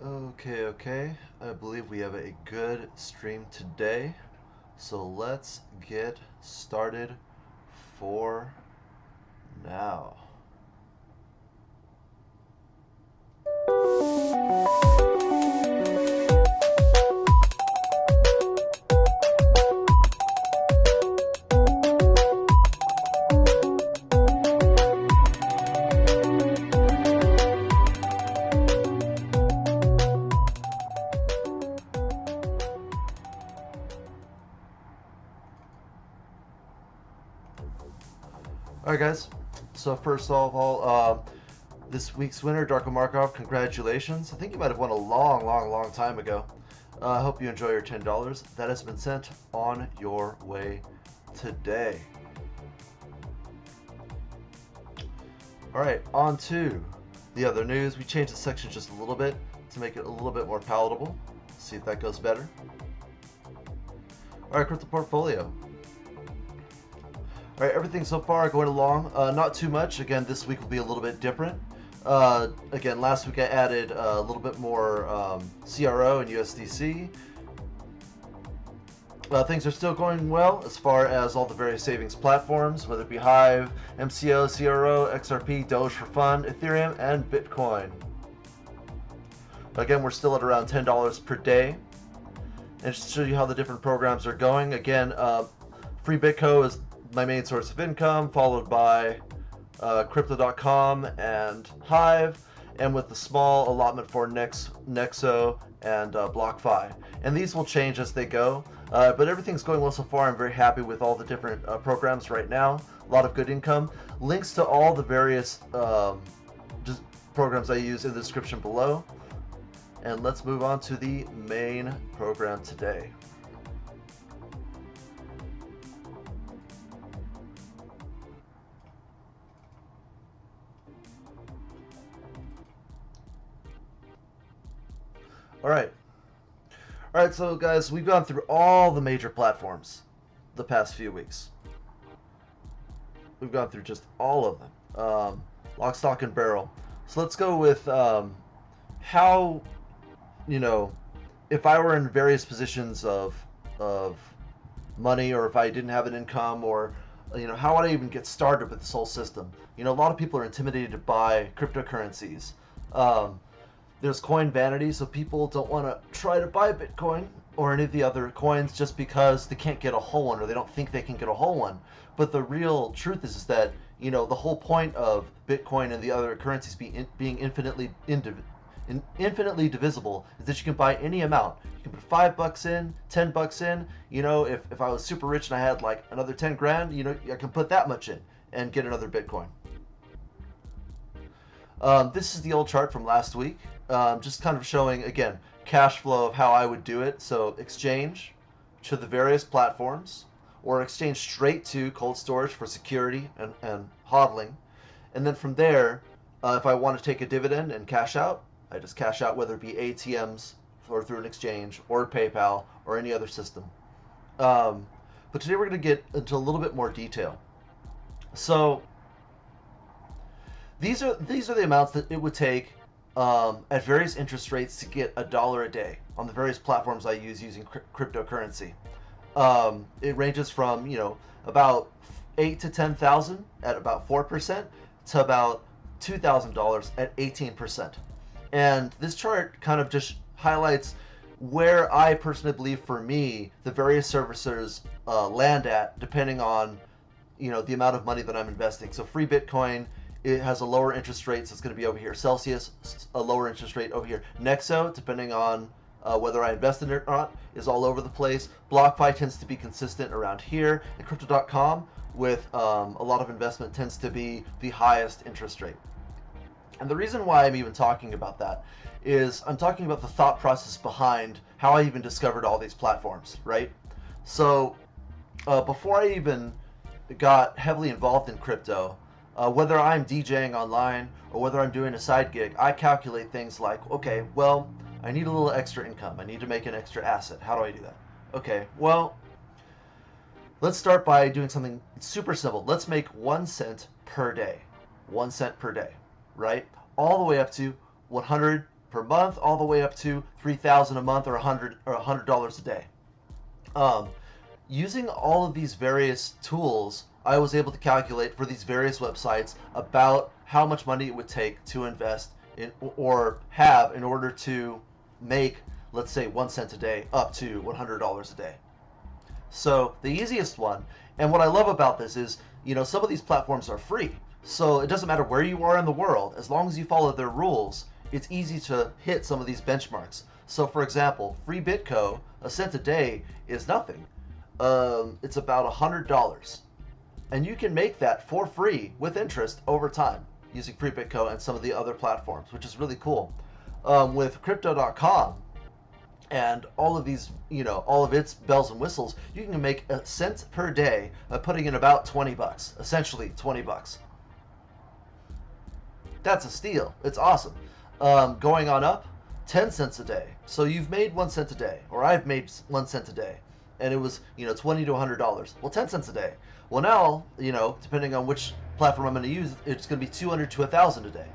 Okay. I believe we have a good stream today. So let's get started for now. Alright, guys. So, first of all, this week's winner, Darko Markov, congratulations. I think you might have won a long time ago. I hope you enjoy your $10. That has been sent on your way today. Alright, on to the other news. We changed the section just a little bit to make it a little bit more palatable. See if that goes better. Alright, crypto portfolio. Alright, everything so far going along. Not too much. Again, this week will be a little bit different. Again, last week I added a little bit more CRO and USDC. Things are still going well as far as all the various savings platforms, whether it be Hive, MCO, CRO, XRP, Doge for Fun, Ethereum, and Bitcoin. Again, we're still at around $10 per day. And just to show you how the different programs are going, again, Free Bitco is my main source of income, followed by Crypto.com and Hive, and with the small allotment for Nexo and BlockFi. And these will change as they go, but everything's going well so far. I'm very happy with all the different programs right now. A lot of good income. Links to all the various just programs I use in the description below. And let's move on to the main program today. Alright, so guys, we've gone through all the major platforms the past few weeks. We've gone through just all of them. Lock, stock, and barrel. So let's go with how, if I were in various positions of money, or if I didn't have an income, or how would I even get started with this whole system? A lot of people are intimidated to buy cryptocurrencies. There's coin vanity, so people don't want to try to buy Bitcoin or any of the other coins just because they can't get a whole one, or they don't think they can get a whole one. But the real truth is that the whole point of Bitcoin and the other currencies being infinitely divisible is that you can buy any amount. You can put $5 in, $10 in. If I was super rich and I had like another 10 grand, I can put that much in and get another Bitcoin. This is the old chart from last week, just kind of showing, again, cash flow of how I would do it. So exchange to the various platforms, or exchange straight to cold storage for security and hodling. And then from there, if I want to take a dividend and cash out, I just cash out, whether it be ATMs or through an exchange or PayPal or any other system. But today we're going to get into a little bit more detail. So these are the amounts that it would take at various interest rates to get $1 a day on the various platforms I use using cryptocurrency. It ranges from about 8 to 10,000 at about 4% to about $2,000 at 18%. And this chart kind of just highlights where I personally believe, for me, the various servicers land at, depending on the amount of money that I'm investing. So Free Bitcoin, it has a lower interest rate, so it's going to be over here. Celsius, a lower interest rate over here. Nexo, depending on whether I invest in it or not, is all over the place. BlockFi tends to be consistent around here. And Crypto.com, with a lot of investment, tends to be the highest interest rate. And the reason why I'm even talking about that is I'm talking about the thought process behind how I even discovered all these platforms, right? So before I even got heavily involved in crypto, whether I'm DJing online or whether I'm doing a side gig, I calculate things like, okay, well, I need a little extra income. I need to make an extra asset. How do I do that? Okay, well, let's start by doing something super simple. Let's make 1 cent per day. 1 cent per day, right? All the way up to 100 per month, all the way up to $3,000 a month or $100 a day. Um, Using all of these various tools, I was able to calculate for these various websites about how much money it would take to invest in or have in order to make, let's say, 1 cent a day up to $100 a day. So the easiest one, and what I love about this is, some of these platforms are free. So it doesn't matter where you are in the world, as long as you follow their rules, it's easy to hit some of these benchmarks. So for example, free Bitco, a cent a day is nothing. It's about $100. And you can make that for free with interest over time using free Bitco and some of the other platforms, which is really cool. With crypto.com, and all of these, all of its bells and whistles, you can make a cent per day by putting in about $20, essentially $20. That's a steal. It's awesome. Going on up, 10 cents a day. So you've made 1 cent a day, or I've made 1 cent a day, and it was, $20 to $100. Well, 10 cents a day. Well, now, depending on which platform I'm going to use, it's going to be 200 to 1,000 a day.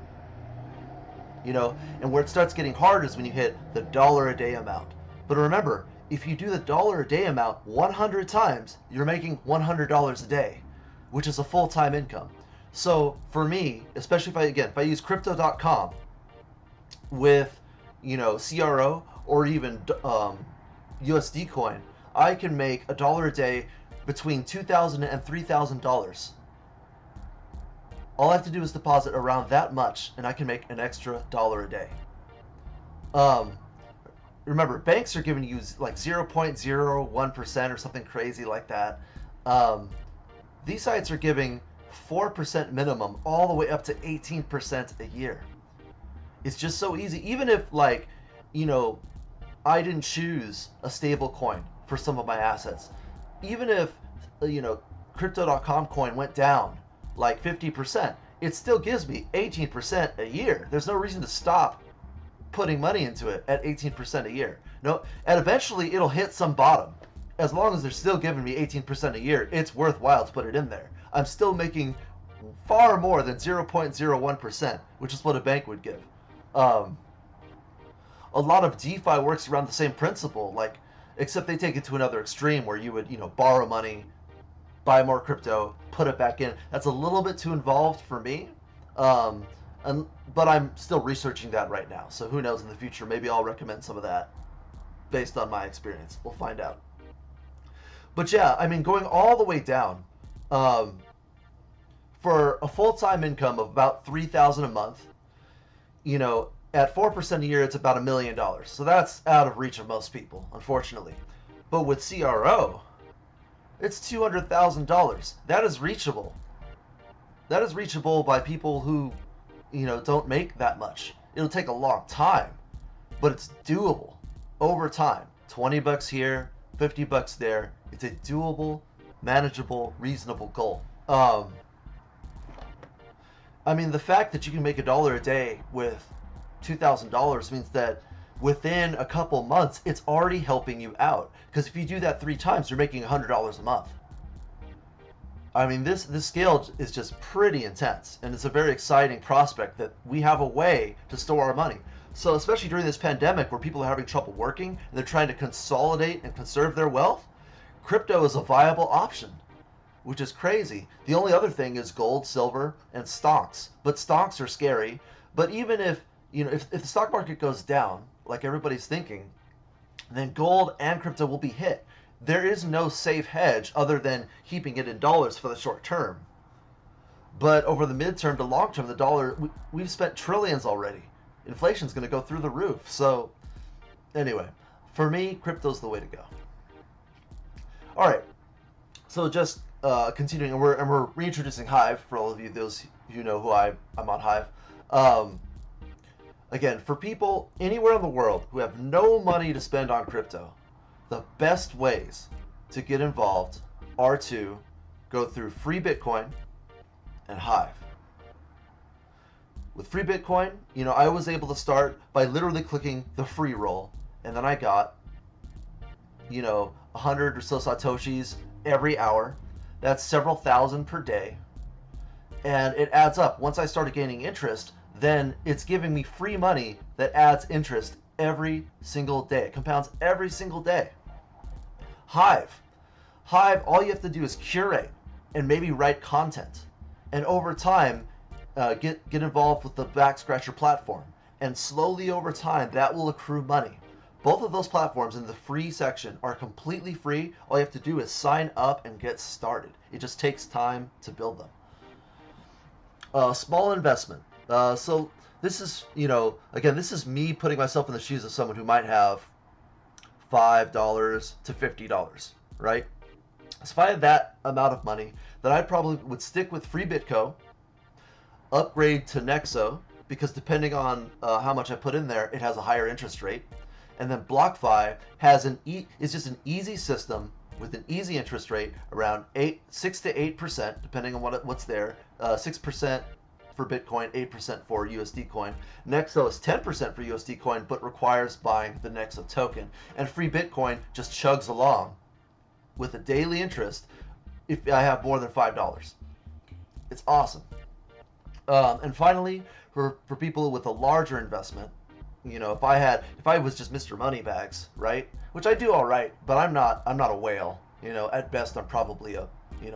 And where it starts getting hard is when you hit the dollar a day amount. But remember, if you do the dollar a day amount 100 times, you're making $100 a day, which is a full-time income. So for me, especially if I use crypto.com with, CRO or even USD coin, I can make $1 a day between $2,000 and $3,000. All I have to do is deposit around that much, and I can make an extra $1 a day. Remember, banks are giving you like 0.01% or something crazy like that. These sites are giving 4% minimum, all the way up to 18% a year. It's just so easy. Even if, I didn't choose a stable coin for some of my assets, even if, crypto.com coin went down like 50%, it still gives me 18% a year. There's no reason to stop putting money into it at 18% a year. No, and eventually it'll hit some bottom. As long as they're still giving me 18% a year, it's worthwhile to put it in there. I'm still making far more than 0.01%, which is what a bank would give. A lot of DeFi works around the same principle, except they take it to another extreme where you would, borrow money, buy more crypto, put it back in. That's a little bit too involved for me, but I'm still researching that right now. So who knows in the future? Maybe I'll recommend some of that based on my experience. We'll find out. But yeah, going all the way down, for a full-time income of about $3,000 a month, at 4% a year, it's about $1 million. So that's out of reach of most people, unfortunately. But with CRO, it's $200,000. That is reachable. That is reachable by people who, don't make that much. It'll take a long time, but it's doable over time. $20 here, $50 there. It's a doable, manageable, reasonable goal. The fact that you can make $1 a day with $2,000 means that within a couple months, it's already helping you out. Because if you do that 3 times, you're making $100 a month. This scale is just pretty intense, and it's a very exciting prospect that we have a way to store our money. So especially during this pandemic where people are having trouble working and they're trying to consolidate and conserve their wealth, crypto is a viable option, which is crazy. The only other thing is gold, silver, and stocks. But stocks are scary. But even if the stock market goes down, like everybody's thinking, then gold and crypto will be hit. There is no safe hedge other than keeping it in dollars for the short term. But over the midterm to long term, the dollar, we've spent trillions already. Inflation's going to go through the roof. So anyway, for me, crypto's the way to go. All right. So just continuing, and we're reintroducing Hive for all of you, those who know who I'm on Hive. Again, for people anywhere in the world who have no money to spend on crypto, the best ways to get involved are to go through free Bitcoin and Hive. With free Bitcoin, I was able to start by literally clicking the free roll, and then I got, 100 or so Satoshis every hour. That's several thousand per day. And it adds up. Once I started gaining interest, then it's giving me free money that adds interest every single day. It compounds every single day. Hive. Hive, all you have to do is curate and maybe write content. And over time, get involved with the back scratcher platform. And slowly over time, that will accrue money. Both of those platforms in the free section are completely free. All you have to do is sign up and get started. It just takes time to build them. Small investment. So this is, again, this is me putting myself in the shoes of someone who might have $5 to $50, right? So if I had that amount of money, then I probably would stick with Free Bitco, upgrade to Nexo, because depending on how much I put in there, it has a higher interest rate. And then BlockFi has is just an easy system with an easy interest rate around 6 to 8%, depending on what's there. 6% for Bitcoin, 8% for USD coin. Nexo is 10% for USD coin, but requires buying the Nexo token. And Free Bitcoin just chugs along with a daily interest if I have more than $5. It's awesome. And finally, for people with a larger investment, if I was just Mr. Moneybags, right? Which I do all right, but I'm not a whale. At best I'm probably a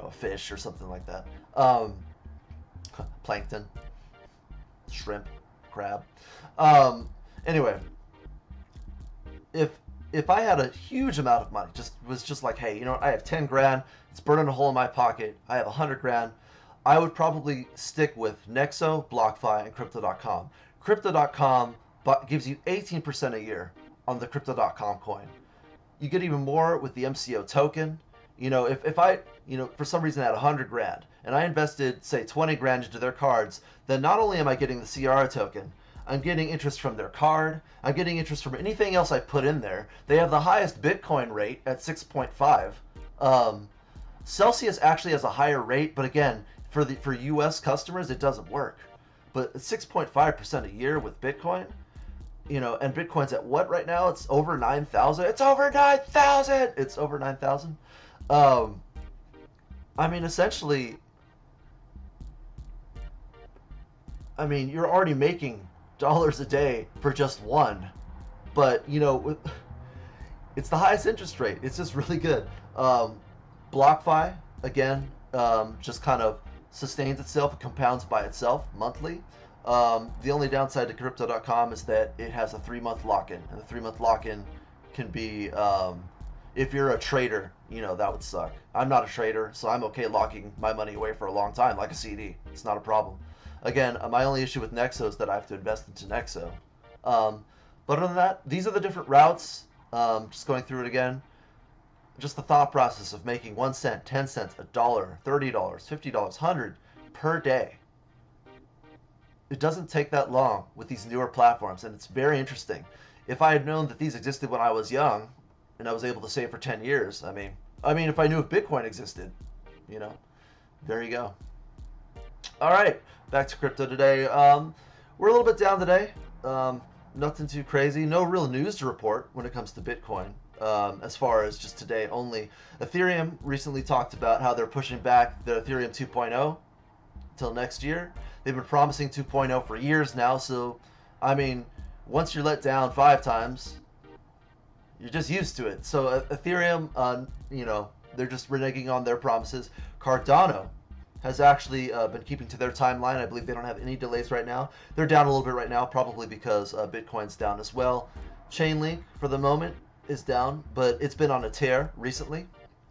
fish or something like that. Plankton, shrimp, crab. Anyway, if I had a huge amount of money, was like, hey, I have 10 grand, it's burning a hole in my pocket, I have 100 grand, I would probably stick with Nexo, BlockFi, and Crypto.com. Crypto.com gives you 18% a year on the Crypto.com coin. You get even more with the MCO token. If I, for some reason had 100 grand and I invested, say, 20 grand into their cards, then not only am I getting the CR token, I'm getting interest from their card, I'm getting interest from anything else I put in there. They have the highest Bitcoin rate at 6.5. Celsius actually has a higher rate, but again, for US customers, it doesn't work. But 6.5% a year with Bitcoin, and Bitcoin's at what right now? It's over 9,000. It's over 9,000. It's over 9,000. Essentially, you're already making dollars a day for just one, but it's the highest interest rate. It's just really good. BlockFi again, just kind of sustains itself. It compounds by itself monthly. The only downside to Crypto.com is that it has a 3-month lock-in, and the 3-month lock-in can be, if you're a trader, that would suck. I'm not a trader, so I'm okay locking my money away for a long time, like a CD. It's not a problem. Again, my only issue with Nexo is that I have to invest into Nexo. But other than that, these are the different routes. Just going through it again. Just the thought process of making 1 cent, 10 cents, $1, $30, $50, $100 per day. It doesn't take that long with these newer platforms, and it's very interesting. If I had known that these existed when I was young, and I was able to save for 10 years, if I knew if Bitcoin existed, there you go. All right, back to crypto today. We're a little bit down today. Nothing too crazy. No real news to report when it comes to Bitcoin. As far as just today only. Ethereum recently talked about how they're pushing back the Ethereum 2.0 till next year. They've been promising 2.0 for years now, so once you're let down 5 times, you're just used to it. So Ethereum, they're just reneging on their promises. Cardano has actually been keeping to their timeline. I believe they don't have any delays right now. They're down a little bit right now, probably because Bitcoin's down as well. Chainlink, for the moment, is down, but it's been on a tear recently.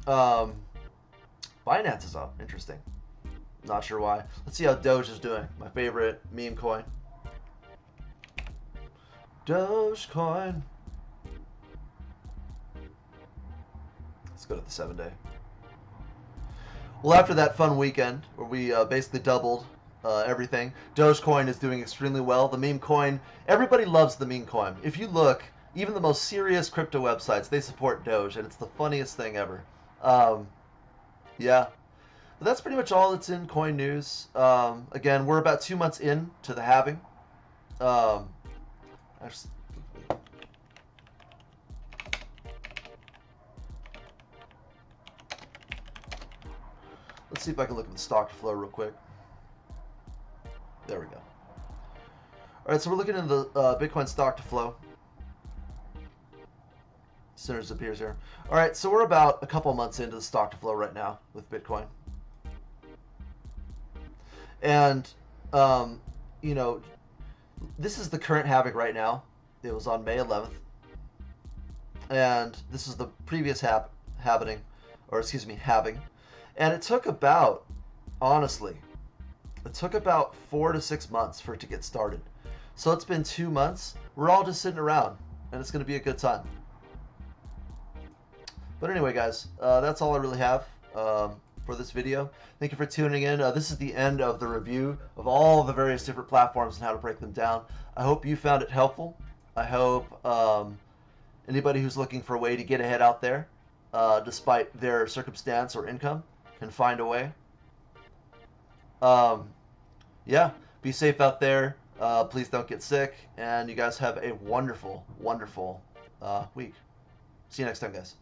Binance is up. Interesting. Not sure why. Let's see how Doge is doing. My favorite meme coin. Dogecoin. Let's go to the 7-day. Well, after that fun weekend where we basically doubled everything, Dogecoin is doing extremely well. The meme coin, everybody loves the meme coin. If you look, even the most serious crypto websites, they support Doge, and it's the funniest thing ever. Yeah. But that's pretty much all that's in coin news. Again, we're about 2 months in to the halving. Let's see if I can look at the stock flow real quick. There we go. All right, so we're looking in the Bitcoin stock to flow. As soon as it appears here. All right, so we're about a couple months into the stock to flow right now with Bitcoin. And, you know, this is the current halving right now. It was on May 11th. And this is the previous halving. And it took about, honestly, it took about 4 to 6 months for it to get started. So it's been 2 months. We're all just sitting around, and it's going to be a good time. But anyway, guys, that's all I really have for this video. Thank you for tuning in. This is the end of the review of all the various different platforms and how to break them down. I hope you found it helpful. I hope anybody who's looking for a way to get ahead out there, despite their circumstance or income, can find a way. Yeah, be safe out there. Please don't get sick. And you guys have a wonderful, wonderful week. See you next time, guys.